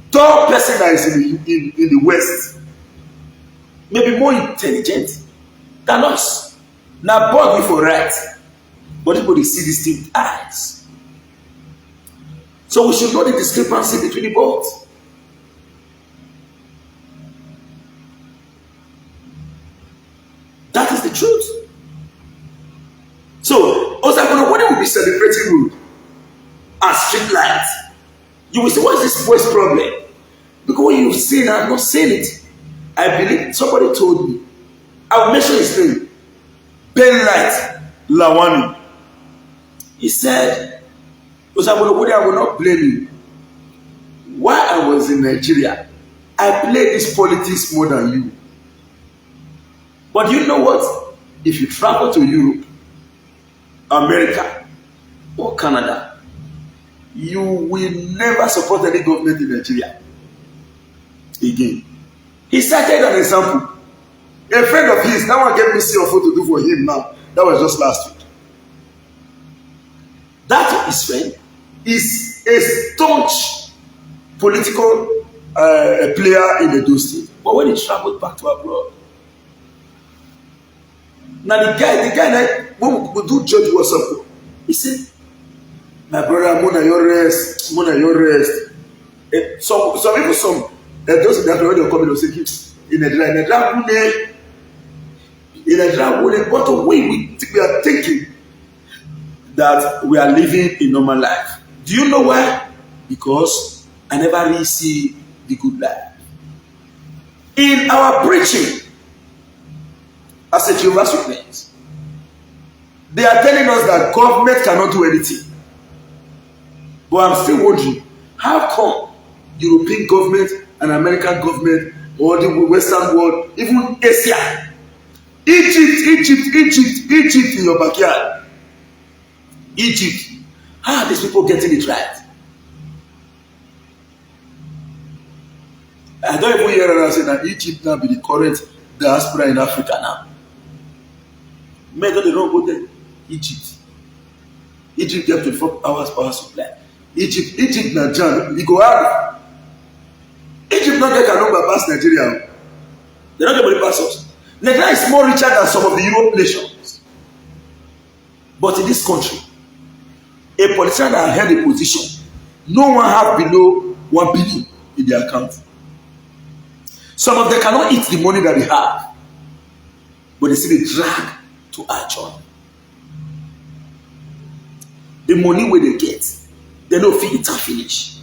dull person that is in the West may be more intelligent than us. Now, bug we for right, but people dey see this thing with eyes. So we should know the discrepancy between the both. That is the truth. So, Osakono, when we will be celebrating road and street lights, you will say, what is this boy's problem? Because when you've seen, I have not seen it. I believe somebody told me. I will mention his name. Ben Light Lawani. He said, Osakono, I will not blame you. While I was in Nigeria, I played this politics more than you. But you know what? If you travel to Europe, America, or Canada, you will never support any government in Nigeria again. He cited an example. A friend of his, that one gave me see a photo to do for him now. That was just last week. That his friend is a staunch political player in Edo State. But when he traveled back to abroad, now the guy that when we do judge what's up, he said, my brother, Mona your rest. Some people, those that when they come in, they'll say, in a dry, but we are thinking that we are living a normal life. Do you know why? Because I never really see the good life. In our preaching, as a Jehovah's Witness, they are telling us that government cannot do anything. But I'm still wondering, how come European government and American government or the Western world, even Asia, Egypt in your backyard, Egypt, how are these people getting it right? I don't even hear anyone say that Egypt now be the current diaspora in Africa now. Men don't go there. Egypt get 24 hours power supply. Egypt na jam. You go out. Egypt not get a number past Nigeria. They don't get money past us. Nigeria is more richer than some of the Europe nations. But in this country, a politician that held a position, no one have below 1 billion in their account. Some of them cannot eat the money that they have, but they see the drag to action. The money where they get, they don't feel it and finish.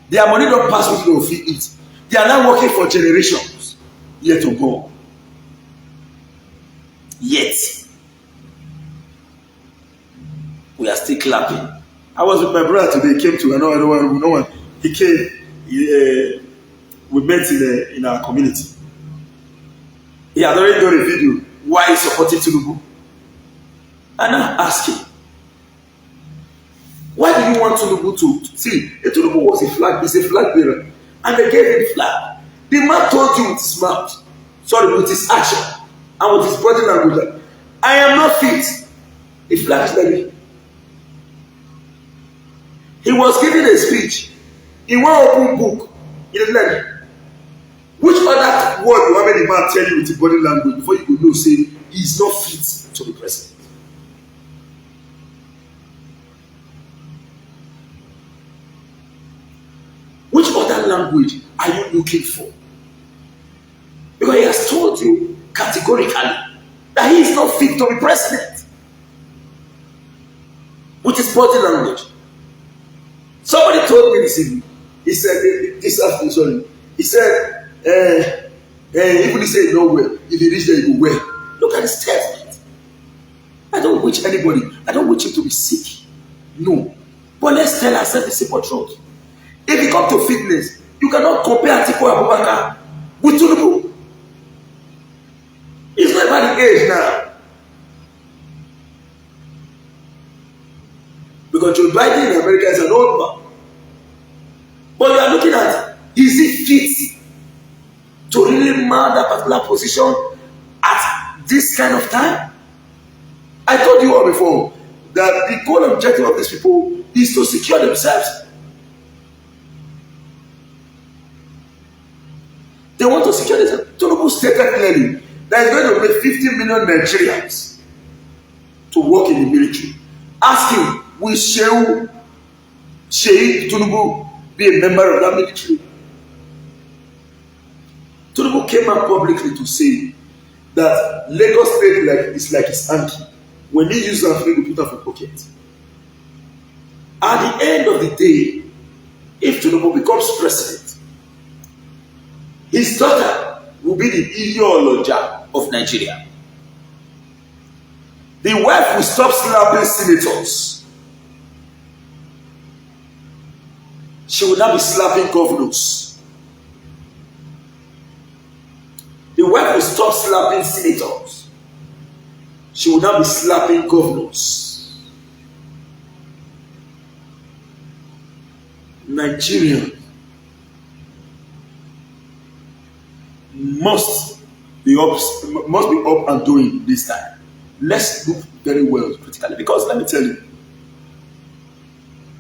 Their money don't pass what they don't feel it. They are now working for generations yet to go. Yet we are still clapping. I was with my brother today. He came to no one. He came. We met in our community. He had already done a video why he's supporting Tinubu. And I'm asking, why do you want Tinubu to see? Tinubu was a flag bearer, and they gave him flag. The man told you with his mouth, with his action, and with his body language, I am not fit. The flag is ready. He was giving a speech in one open book in the land. Which other word you want the man tell you with his body language before you could know say he is not fit to be president? Which other language are you looking for? Because he has told you categorically that he is not fit to be president. With his body language. Somebody told me this evening. He said, he said, even he said no well. If he reach there, he go well. Look at his statement. I don't wish anybody, I don't wish him to be sick. No. But let's tell ourselves the simple truth. If you come to fitness, You cannot compare Atiku Abubakar with Tinubu. It's not about the age now. Because Joe Biden in America is an old man. But you are looking at, is he fit to really mount that particular position at this kind of time? I told you all before that the goal objective of these people is to secure themselves. They want to secure themselves. Tinubu stated clearly that he's going to make 50 million Nigerians to work in the military. Ask him, will Sheikh Tinubu be a member of that military? Tinubu came out publicly to say that Lagos State is like his hanky. When he uses that, he will put up a pocket. At the end of the day, if Tinubu becomes president, his daughter will be the ideology of Nigeria. The wife will stop slapping senators. She will not be slapping governors. The wife will stop slapping senators. She will not be slapping governors. Nigeria must be up and doing this time. Let's look very well critically, because let me tell you,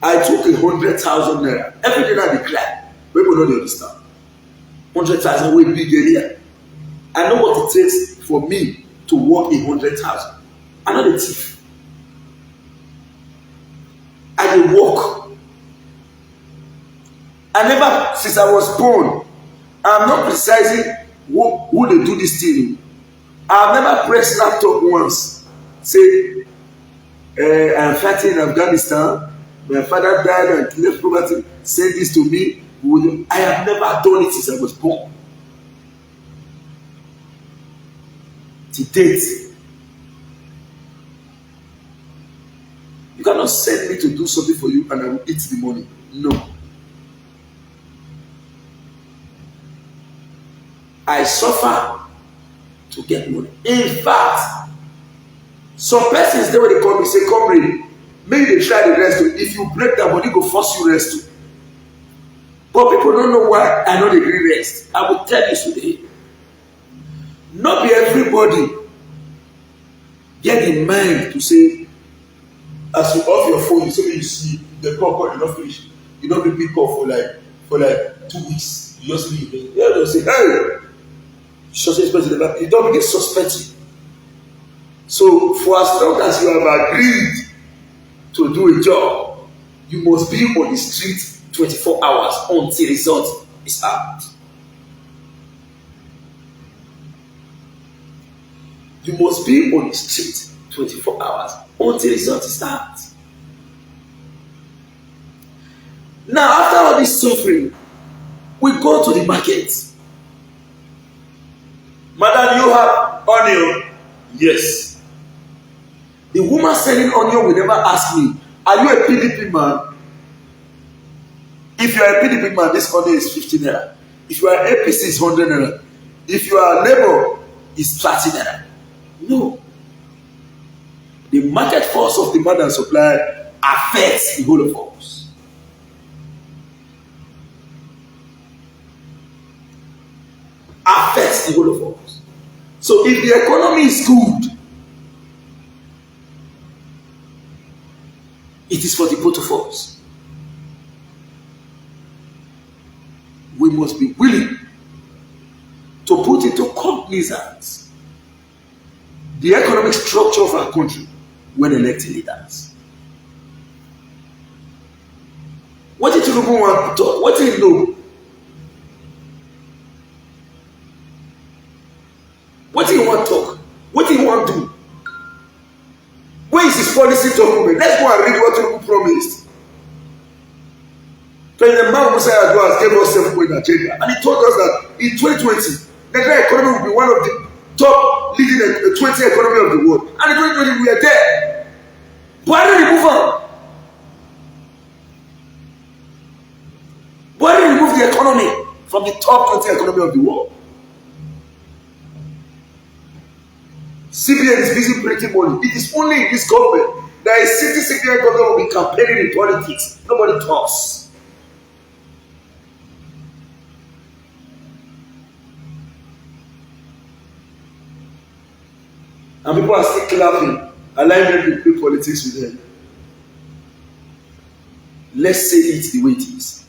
I took 100,000 naira every day I declare. People don't understand. 100,000 way big area. I know what it takes for me to work 100,000. I'm not a thief. I dey work. I never, since I was born, I'm not criticizing who they do this thing. I've never pressed laptop once. Say, I'm fighting in Afghanistan. My father died and left property. Send this to me. I have never done it since I was born. To date, you cannot send me to do something for you and I will eat the money. No. I suffer to get money. In fact, some persons they will come and say, "Comrade, maybe they try the rest too. If you break that money, go force you rest too." But people don't know why I know the green rest. I will tell you today. Not be everybody get in mind to say, as you off your phone, you say you see the call you not finish. You don't repeat call for like 2 weeks. You just leave. You don't say, "Hey, you don't get suspected." So for as long as you have agreed to do a job, you must be on the street 24 hours until result is out. You must be on the street 24 hours until result is out. Now, after all this suffering, we go to the market. Madam, you have onion? Yes. The woman selling onion will never ask me, "Are you a PDP man?" If you are a PDP man, this onion is 15 naira. If you are APC, it's 100 naira. If you are Labour, it's 30 naira. No. The market force of demand and supply affects the whole of us. Affects the whole of us. So if the economy is good, it is for the both of us. We must be willing to put into cognizance the economic structure of our country when electing leaders. What did Tinubu want to talk? What did he know? What did he want to talk? What did he want to do? Where is his policy document? Let's go and read what Tinubu promised. President Musa Yar'Adua gave us 7-point agenda, and he told us that in 2020, Nigeria economy will be one of the top leading 20 economy of the world. And in 2020, we are there. Buhari remove am. Buhari remove the economy. from the top 20 economy of the world. CBN is busy printing money. It is only in this government that a city CBN government will be campaigning in politics. Nobody talks. And people are still clapping, allowing them to play politics with them. Let's say it the way it is.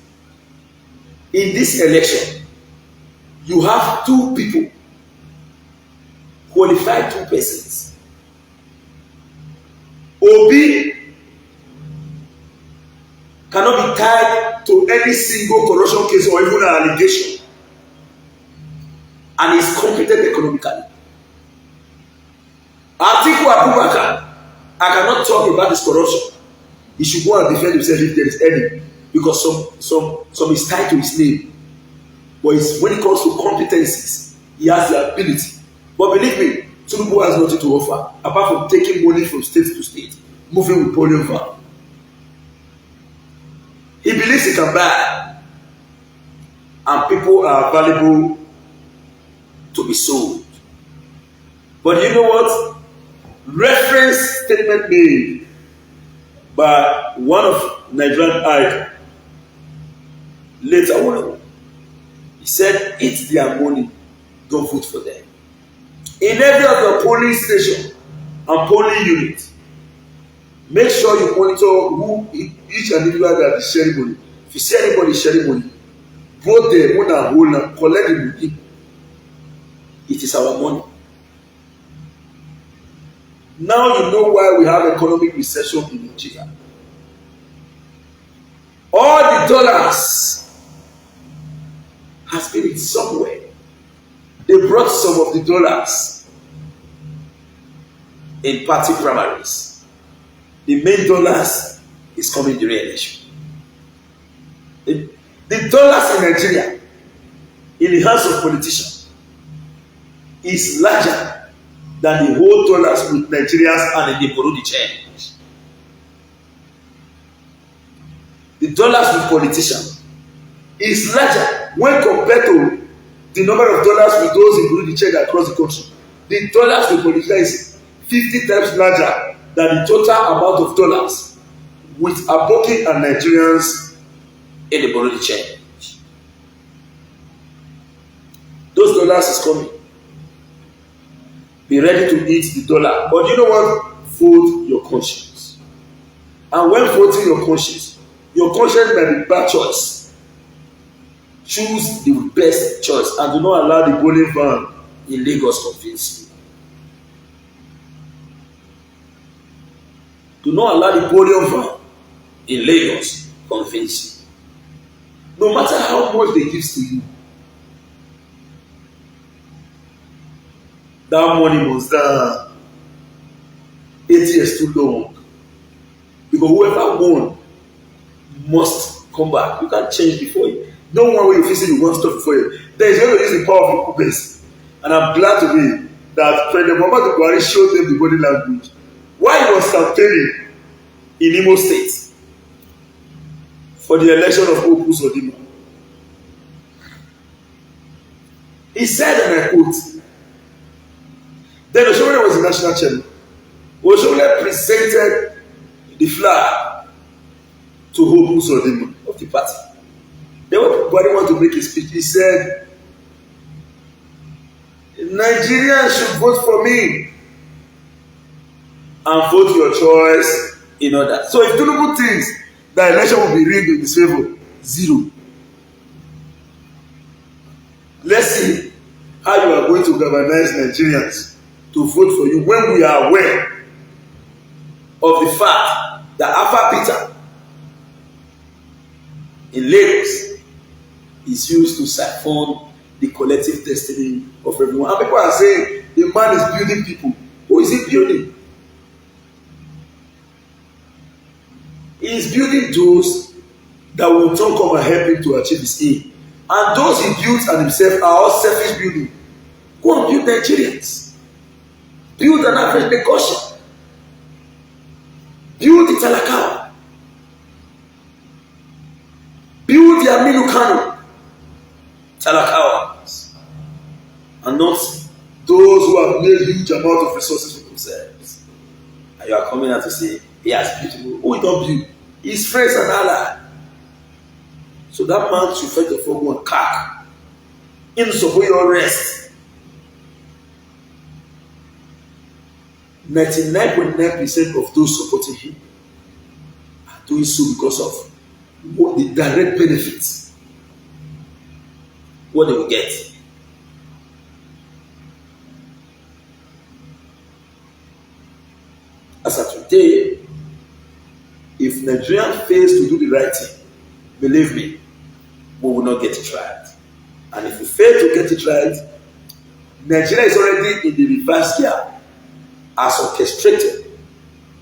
In this election, you have two people, qualified two persons. Obi cannot be tied to any single corruption case or even an allegation, and is competent economically. Atiku Abubakar, I cannot talk about this corruption. He should go and defend himself if there is any, because some is tied to his name. But when it comes to competencies, he has the ability. But believe me, Tinubu has nothing to offer apart from taking money from state to state, moving with polio van. He believes he can buy, and people are valuable to be sold. But you know what? Reference statement made by one of Nigerian Ike later on. He said, it's their money, don't vote for them. In every of your polling station and polling unit, make sure you monitor who each and individual that is sharing money. If you see anybody sharing money, go there, one and hold and collect the money. It is our money. Now you know why we have economic recession in Nigeria. All the dollars has been in somewhere. They brought some of the dollars in party primaries. The main dollars is coming during election. The dollars in Nigeria, in the hands of politicians, is larger than the whole dollars with Nigerians and in the Bureau de change. The dollars with politicians is larger when compared to the number of dollars with those in Bureau de change across the country. The dollars with politicians is 50 times larger than the total amount of dollars with Aboki and Nigerians in the Bureau de change. Those dollars is coming. Be ready to eat the dollar. But you know what? Vote your conscience. And when voting your conscience may be bad choice. Choose the best choice and do not allow the bowling van in Lagos convince you. Do not allow the bowling van in Lagos convince you. No matter how much they give to you, that money must down. 8 years too long. Because whoever won must come back. You can't change before you. No one will visit the one stuff before you. There is going to use the power of people base. And I'm glad to be that President Muhammadu Buhari showed them the body language. Why he was campaigning in Imo State for the election of Kwonkwaso. He said, and I quote, then Oshomole was the national chairman. Oshomole presented the flag to Kwonkwaso of the party. Then when everybody wanted to make a speech, he said, Nigerians should vote for me and vote your choice in order. So if Tinubu thinks the election will be rigged in his favor, 0. Let's see how you are going to galvanize Nigerians to vote for you when we are aware of the fact that Alpha Peter in Lagos is used to siphon the collective destiny of everyone. And people are saying the man is building people. Who is he building? He is building those that will turn come and help him to achieve his aim. And those he built and himself are all selfish building. Go and build Nigerians. Build an average Lagosian. Build the Talakawa. Build the Aminu Kano. talakawas, and not those who have made huge amount of resources for themselves. And you are coming out to say, he has beautiful. Who he don't build? His friends and ally. So that man should first of all go and cack. In so your rest. 99.9% of those supporting him are doing so because of what the direct benefits, what they will get. As of today, if Nigeria fails to do the right thing, believe me, we will not get it right. And if we fail to get it right, Nigeria is already in the reverse gear as orchestrated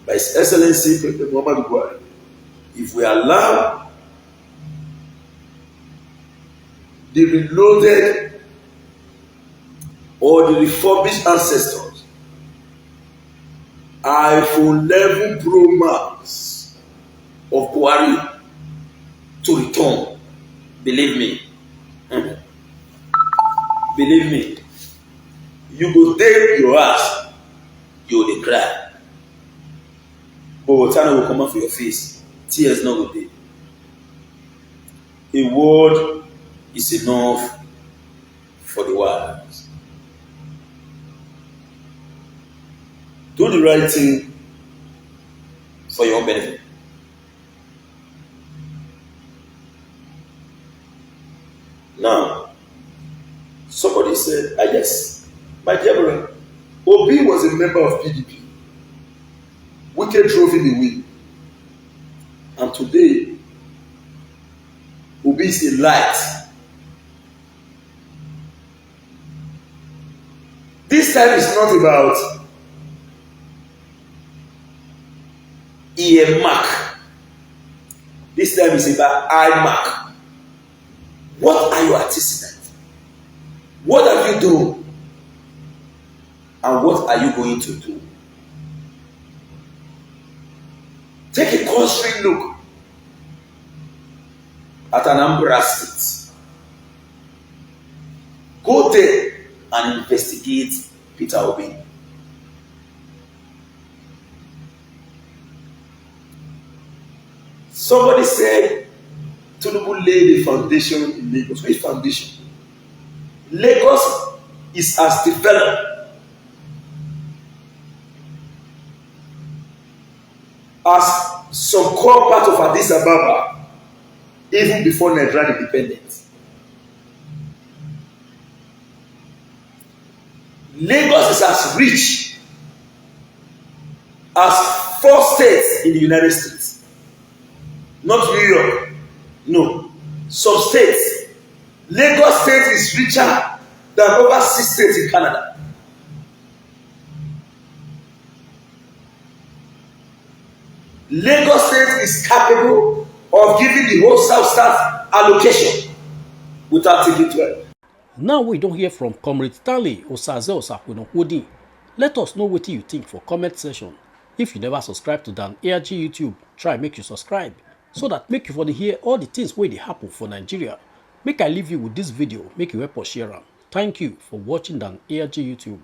by His Excellency President Muhammadu Buhari. If we allow the reloaded or the refurbished ancestors iPhone 11 Pro Max of Buhari to return, believe me, believe me, you go take your ass, you will cry. But water will come out for your face, tears no go dey. A word is enough for the world. Do the right thing for your own benefit. Now, somebody said, yes, my dear brother, Obi was a member of PDP. Wike drove him away. And today, Obi is a light. This time is not about ear mark. This time is about eye mark. What are your antecedents? What have you done? And what are you going to do? Take a cursory look at Anambra State. Go there and investigate Peter Obi. Somebody said Tinubu laid a foundation in Lagos. Which foundation? Lagos is as developed as some core part of Addis Ababa even before Nigerian independence. Lagos is as rich as 4 states in the United States. Not New York. No. Some states. Lagos State is richer than over 6 states in Canada. Lagos State is capable of giving the whole South State allocation without taking 12. Now we don't hear from Comrade Stanley Osaze-Osakwuno. Let us know what you think for comment section. If you never subscribe to Dan ARG YouTube, try make you subscribe so that make you for the hear all the things where they happen for Nigeria. Make I leave you with this video, make you help us share am. Thank you for watching Dan ARG YouTube.